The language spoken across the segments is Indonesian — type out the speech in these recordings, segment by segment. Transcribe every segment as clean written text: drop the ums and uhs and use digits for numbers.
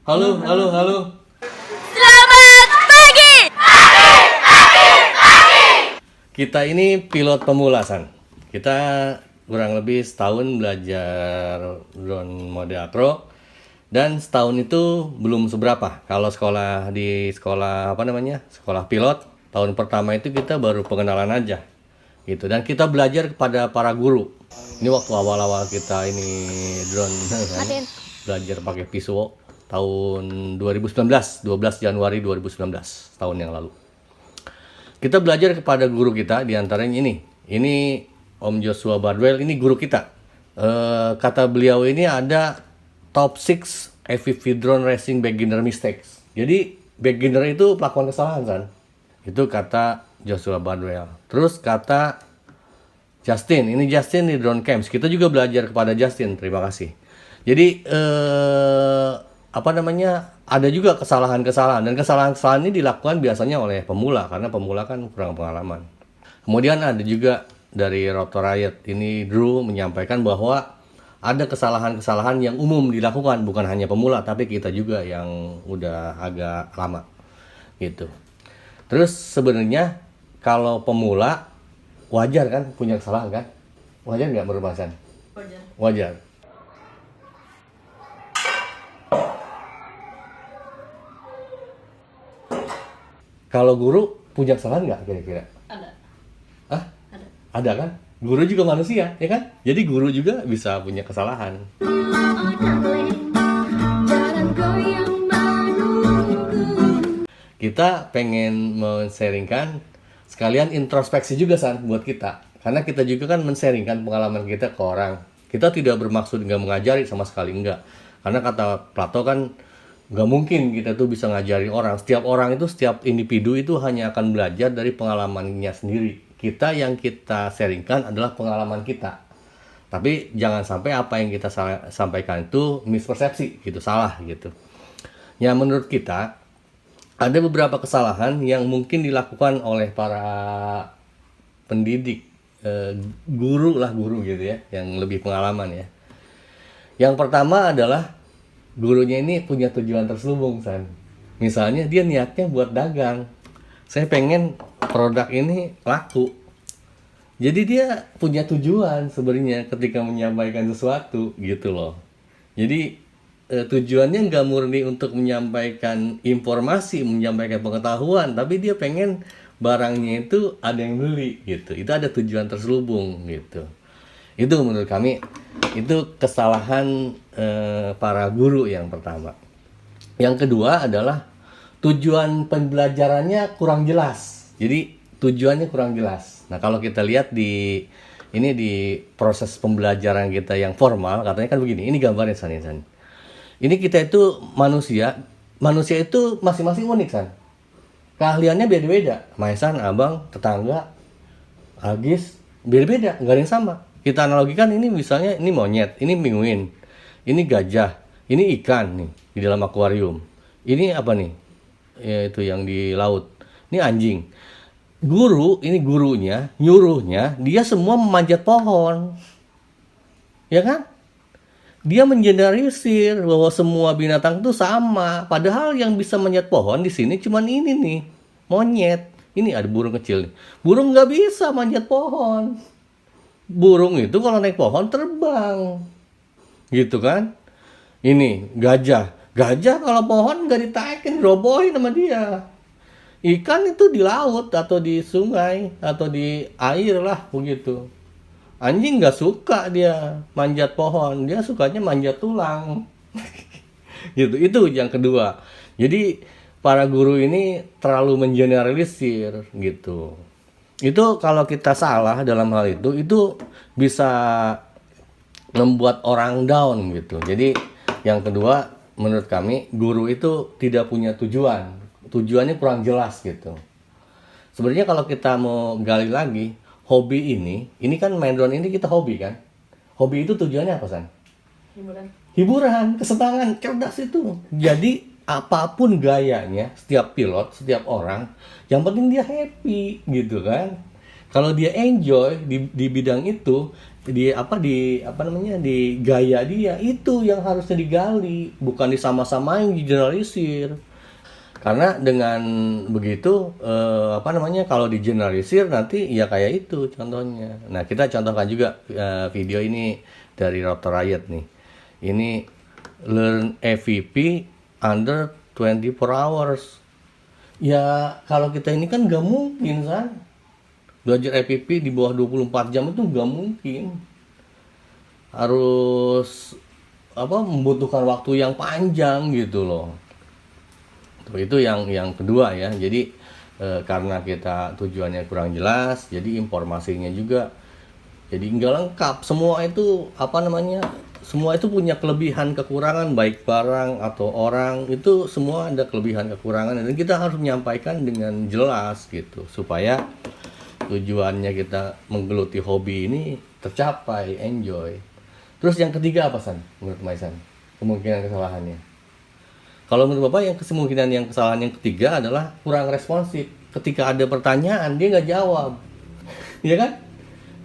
Halo, halo, halo. Selamat pagi. Kita ini pilot pemula, San. Kita kurang lebih setahun belajar drone mode acro. Dan setahun itu belum seberapa. Kalau sekolah di sekolah apa namanya? Sekolah pilot, tahun pertama itu kita baru pengenalan aja. Gitu. Dan kita belajar kepada para guru. Ini waktu awal-awal kita ini drone Matiin. belajar pakai Visuo tahun 2019, 12 Januari 2019, tahun yang lalu. Kita belajar kepada guru kita, diantaranya ini. Ini Om Joshua Bardwell, ini guru kita. Kata beliau ini ada top 6 FPV drone racing beginner mistakes. Jadi beginner itu pelakuan kesalahan, kan? Itu kata Joshua Bardwell. Terus kata Justin, ini Justin di Drone Camps. Kita juga belajar kepada Justin, terima kasih. Jadi apa namanya? Ada juga kesalahan-kesalahan, dan kesalahan-kesalahan ini dilakukan biasanya oleh pemula karena pemula kan kurang pengalaman. Kemudian ada juga dari Rotor Riot, ini Drew menyampaikan bahwa ada kesalahan-kesalahan yang umum dilakukan, bukan hanya pemula tapi kita juga yang udah agak lama gitu. Terus sebenarnya kalau pemula wajar kan punya kesalahan kan? Wajar nggak menurut Mas San? Wajar. Wajar. Kalau guru punya kesalahan nggak kira-kira? Ada. Hah? Ada. Ada kan? Guru juga manusia, ya kan? Jadi guru juga bisa punya kesalahan. Kita pengen men-sharingkan sekalian introspeksi juga, San, buat kita. Karena kita juga kan men-sharingkan pengalaman kita ke orang. Kita tidak bermaksud nggak mengajari sama sekali, enggak. Karena kata Plato kan nggak mungkin kita tuh bisa ngajari orang. Setiap orang itu, setiap individu itu hanya akan belajar dari pengalamannya sendiri. Kita yang kita sharingkan adalah pengalaman kita. Tapi jangan sampai apa yang kita sampaikan itu mispersepsi gitu, salah gitu. Ya menurut kita ada beberapa kesalahan yang mungkin dilakukan oleh para pendidik, guru gitu ya, yang lebih pengalaman ya. Yang pertama adalah gurunya ini punya tujuan terselubung, San. Misalnya dia niatnya buat dagang. Saya pengen produk ini laku. Jadi dia punya tujuan sebenarnya ketika menyampaikan sesuatu gitu loh. Jadi tujuannya nggak murni untuk menyampaikan informasi, menyampaikan pengetahuan, tapi dia pengen barangnya itu ada yang beli gitu. Itu ada tujuan terselubung gitu. Itu menurut kami itu kesalahan para guru yang pertama. Yang kedua adalah tujuan pembelajarannya kurang jelas. Jadi tujuannya kurang jelas. Nah, kalau kita lihat di proses pembelajaran kita yang formal, katanya kan begini. Ini gambarnya, San. Ini kita itu manusia itu masing-masing unik, San. Keahliannya beda-beda. Maesan, Abang, tetangga, Agis, beda-beda, nggak ada yang sama. Kita analogikan ini misalnya ini monyet, ini penguin, ini gajah, ini ikan nih di dalam akuarium. Ini apa nih? Ya, itu yang di laut. Ini anjing. Guru, ini gurunya, nyuruhnya, dia semua memanjat pohon. Ya kan? Dia mengeneralisir bahwa semua binatang itu sama. Padahal yang bisa manjat pohon di sini cuman ini nih, monyet. Ini ada burung kecil nih. Burung nggak bisa manjat pohon. Burung itu kalau naik pohon terbang. Gitu kan? Ini gajah. Gajah kalau pohon nggak ditaikin, robohin sama dia. Ikan itu di laut atau di sungai atau di air lah begitu. Anjing nggak suka dia manjat pohon, dia sukanya manjat tulang. Gitu. Itu yang kedua. Jadi para guru ini terlalu mengeneralisir gitu. Itu kalau kita salah dalam hal itu bisa membuat orang down gitu. Jadi yang kedua menurut kami guru itu tidak punya tujuan. Tujuannya kurang jelas gitu. Sebenarnya kalau kita mau gali lagi, hobi ini kan main drone ini kita hobi kan. Hobi itu tujuannya apa, San? Hiburan, kesenangan, cerdas itu. Jadi apapun gayanya, setiap pilot, setiap orang, yang penting dia happy gitu kan. Kalau dia enjoy di bidang itu, di gaya dia itu yang harusnya digali, bukan disama-samain, digeneralisir. Karena dengan begitu kalau digeneralisir nanti ya kayak itu contohnya. Nah, kita contohkan juga video ini dari Rotor Riot nih. Ini learn EVP under 24 hours. Ya kalau kita ini kan gak mungkin kan belajar EVP di bawah 24 jam itu gak mungkin. Harus membutuhkan waktu yang panjang gitu loh. Itu yang kedua ya. Jadi karena kita tujuannya kurang jelas, jadi informasinya juga jadi nggak lengkap. Semua itu semua itu punya kelebihan kekurangan, baik barang atau orang, itu semua ada kelebihan kekurangan, dan kita harus menyampaikan dengan jelas gitu supaya tujuannya kita menggeluti hobi ini tercapai, enjoy. Terus yang ketiga apa, San? Menurut Maisan kemungkinan kesalahannya? Kalau menurut Bapak, yang kesalahan yang ketiga adalah kurang responsif. Ketika ada pertanyaan, dia nggak jawab. Iya kan?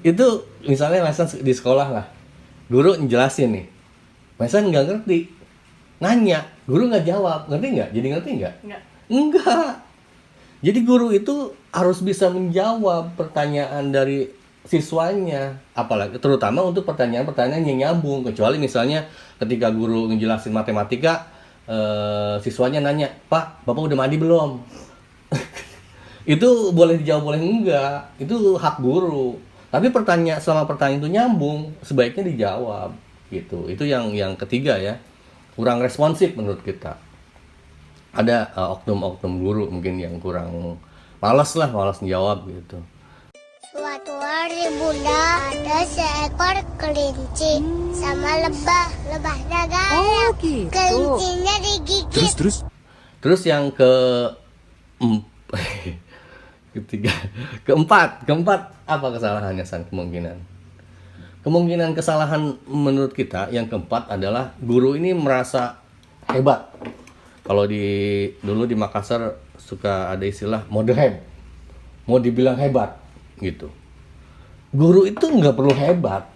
Itu misalnya Maisan di sekolah lah. Guru ngejelasin nih. Maisan nggak ngerti. Nanya, guru nggak jawab. Ngerti nggak? Jadi ngerti nggak? Enggak. Jadi guru itu harus bisa menjawab pertanyaan dari siswanya. Apalagi terutama untuk pertanyaan-pertanyaan yang nyambung. Kecuali misalnya ketika guru ngejelasin matematika, siswanya nanya, "Pak, Bapak udah mandi belum?" Itu boleh dijawab, boleh enggak, itu hak guru. Tapi selama pertanyaan itu nyambung, sebaiknya dijawab gitu. Itu yang ketiga ya, kurang responsif menurut kita. Ada oknum-oknum guru mungkin yang kurang malas menjawab gitu. Suatu hari Bunda, ada seekor kelinci sama lebah. Lebahnya galak. gitu. Kelincinya digigit. Terus yang keempat apa kesalahannya, San? Kemungkinan kesalahan menurut kita yang keempat adalah guru ini merasa hebat. Kalau dulu di Makassar suka ada istilah modern, mau dibilang hebat gitu. Guru itu nggak perlu hebat.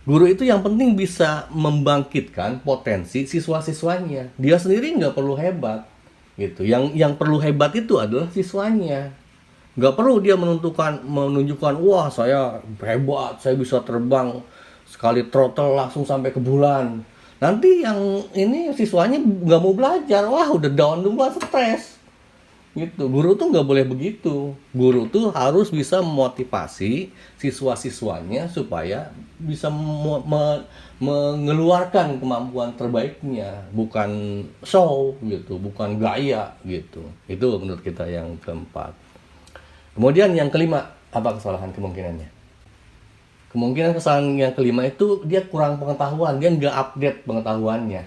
Guru itu yang penting bisa membangkitkan potensi siswa-siswanya. Dia sendiri nggak perlu hebat gitu. Yang perlu hebat itu adalah siswanya. Nggak perlu dia menunjukkan, wah saya hebat, saya bisa terbang sekali throttle langsung sampai ke bulan. Nanti yang ini siswanya nggak mau belajar, wah udah down dulu, stres. Gitu. Guru tuh nggak boleh begitu. Guru tuh harus bisa memotivasi siswa-siswanya supaya bisa mengeluarkan kemampuan terbaiknya, bukan show gitu, bukan gaya gitu. Itu menurut kita yang keempat. Kemudian yang kelima, apa kesalahan kemungkinannya? Kemungkinan kesalahan yang kelima itu dia kurang pengetahuan, dia nggak update pengetahuannya.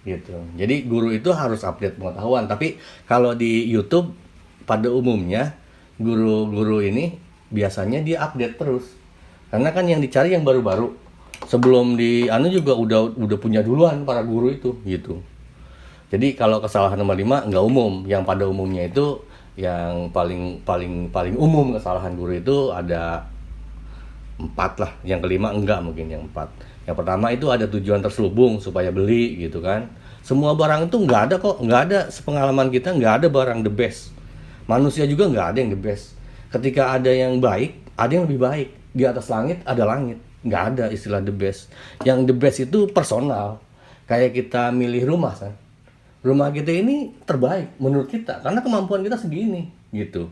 Gitu. Jadi guru itu harus update pengetahuan. Tapi kalau di YouTube pada umumnya guru-guru ini biasanya dia update terus. Karena kan yang dicari yang baru-baru. Sebelum juga udah punya duluan para guru itu gitu. Jadi kalau kesalahan nomor 5 nggak umum. Yang pada umumnya itu yang paling umum kesalahan guru itu ada 4 lah. Yang kelima enggak, mungkin yang 4. Yang pertama itu ada tujuan terselubung supaya beli gitu kan. Semua barang itu nggak ada kok, nggak ada, sepengalaman kita nggak ada barang the best. Manusia juga nggak ada yang the best. Ketika ada yang baik, ada yang lebih baik. Di atas langit ada langit, nggak ada istilah the best. Yang the best itu personal. Kayak kita milih rumah kan. Rumah kita ini terbaik menurut kita karena kemampuan kita segini gitu.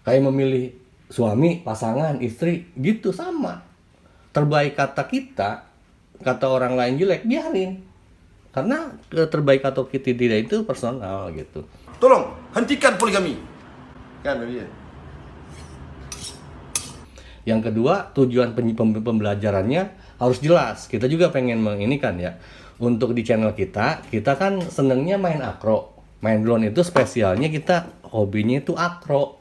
Kayak memilih suami, pasangan, istri gitu sama. Terbaik kata kita, kata orang lain jelek, biarin. Karena terbaik atau kita tidak itu personal gitu. Tolong hentikan poligami. Kan dia. Yang kedua, tujuan pembelajarannya harus jelas. Kita juga pengen menginikan ya. Untuk di channel kita kan senengnya main akro. Main drone itu spesialnya kita hobinya itu akro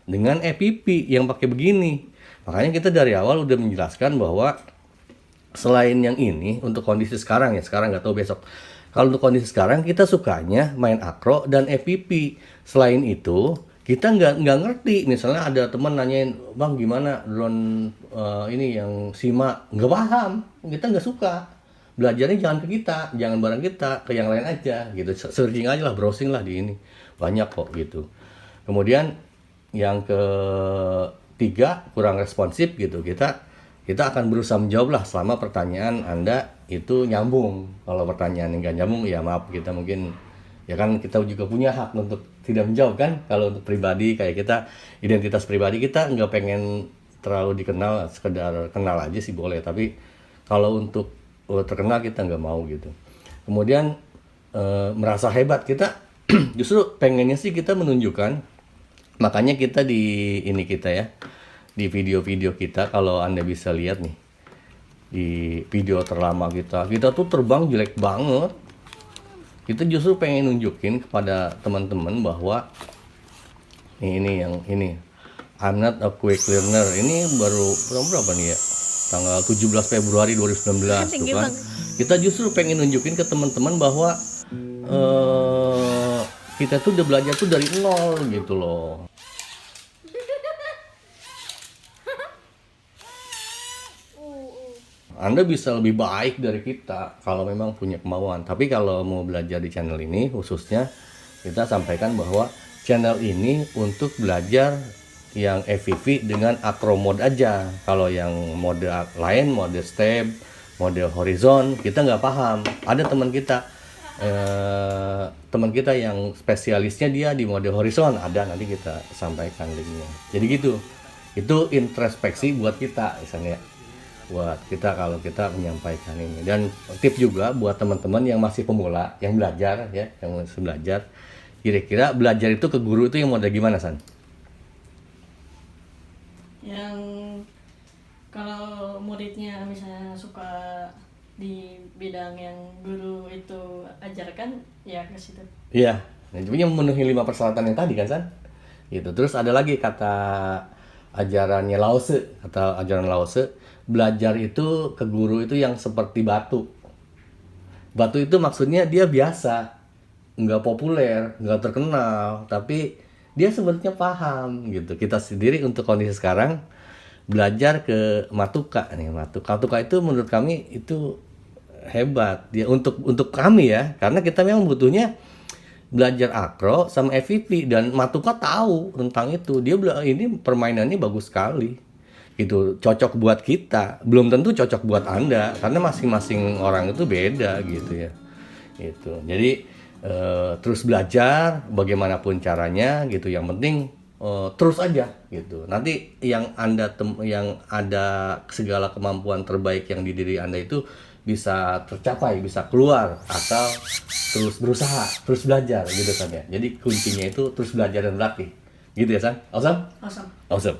dengan EPP yang pakai begini. Makanya kita dari awal udah menjelaskan bahwa selain yang ini untuk kondisi sekarang ya, sekarang nggak tahu besok. Kalau untuk kondisi sekarang kita sukanya main akro dan EPP. Selain itu kita nggak ngerti. Misalnya ada teman nanyain, bang gimana drone ini yang Sima, nggak paham, kita nggak suka. Belajarnya jangan ke kita, jangan bareng kita, ke yang lain aja gitu. Searching aja lah, browsing lah di ini, banyak kok gitu. Kemudian yang ketiga, kurang responsif gitu. Kita akan berusaha menjawab lah selama pertanyaan Anda itu nyambung. Kalau pertanyaan yang nggak nyambung, ya maaf, kita mungkin, ya kan kita juga punya hak untuk tidak menjawab kan. Kalau untuk pribadi kayak kita, identitas pribadi kita nggak pengen terlalu dikenal, sekedar kenal aja sih boleh. Tapi kalau untuk terkenal kita nggak mau gitu. Kemudian merasa hebat, kita justru pengennya sih kita menunjukkan. Makanya kita di ini kita ya, di video-video kita, kalau Anda bisa lihat nih, di video terlama kita tuh terbang jelek banget. Kita justru pengen nunjukin kepada teman-teman bahwa ini I'm not a quick learner. Ini baru berapa nih ya? Tanggal 17 Februari 2019 tuh kan. Kita justru pengen nunjukin ke teman-teman bahwa kita tuh udah belajar tuh dari nol gitu loh. Anda bisa lebih baik dari kita kalau memang punya kemauan. Tapi kalau mau belajar di channel ini khususnya, kita sampaikan bahwa channel ini untuk belajar yang FPV dengan acro mode aja. Kalau yang mode lain, mode step, mode horizon, kita nggak paham. Ada teman kita yang spesialisnya dia di mode horizon, ada, nanti kita sampaikan linknya. Jadi gitu, itu introspeksi buat kita misalnya, buat kita kalau kita menyampaikan ini. Dan tip juga buat teman-teman yang masih pemula, yang belajar ya, yang masih belajar, kira-kira belajar itu ke guru itu yang mode gimana, San? Yang kalau muridnya misalnya suka di bidang yang guru itu ajarkan, ya ke situ. Iya, nah, cuma memenuhi 5 persyaratan yang tadi kan, San? Gitu. Terus ada lagi kata ajarannya Lause, belajar itu ke guru itu yang seperti batu. Batu itu maksudnya dia biasa, nggak populer, nggak terkenal, tapi dia sebenarnya paham gitu. Kita sendiri untuk kondisi sekarang belajar ke Matuka nih. Matuka itu menurut kami itu hebat dia untuk kami ya, karena kita memang butuhnya belajar acro sama FPV, dan Matuka tahu tentang itu. Dia bilang ini permainannya bagus sekali. Itu cocok buat kita, belum tentu cocok buat Anda, karena masing-masing orang itu beda gitu ya. Itu. Jadi terus belajar bagaimanapun caranya gitu. Yang penting terus aja gitu. Nanti yang yang ada segala kemampuan terbaik yang di diri Anda itu bisa tercapai, bisa keluar, asal terus berusaha, terus belajar gitu kan ya. Jadi kuncinya itu terus belajar dan berlatih. Gitu ya, San? Awesome? Awesome. Awesome.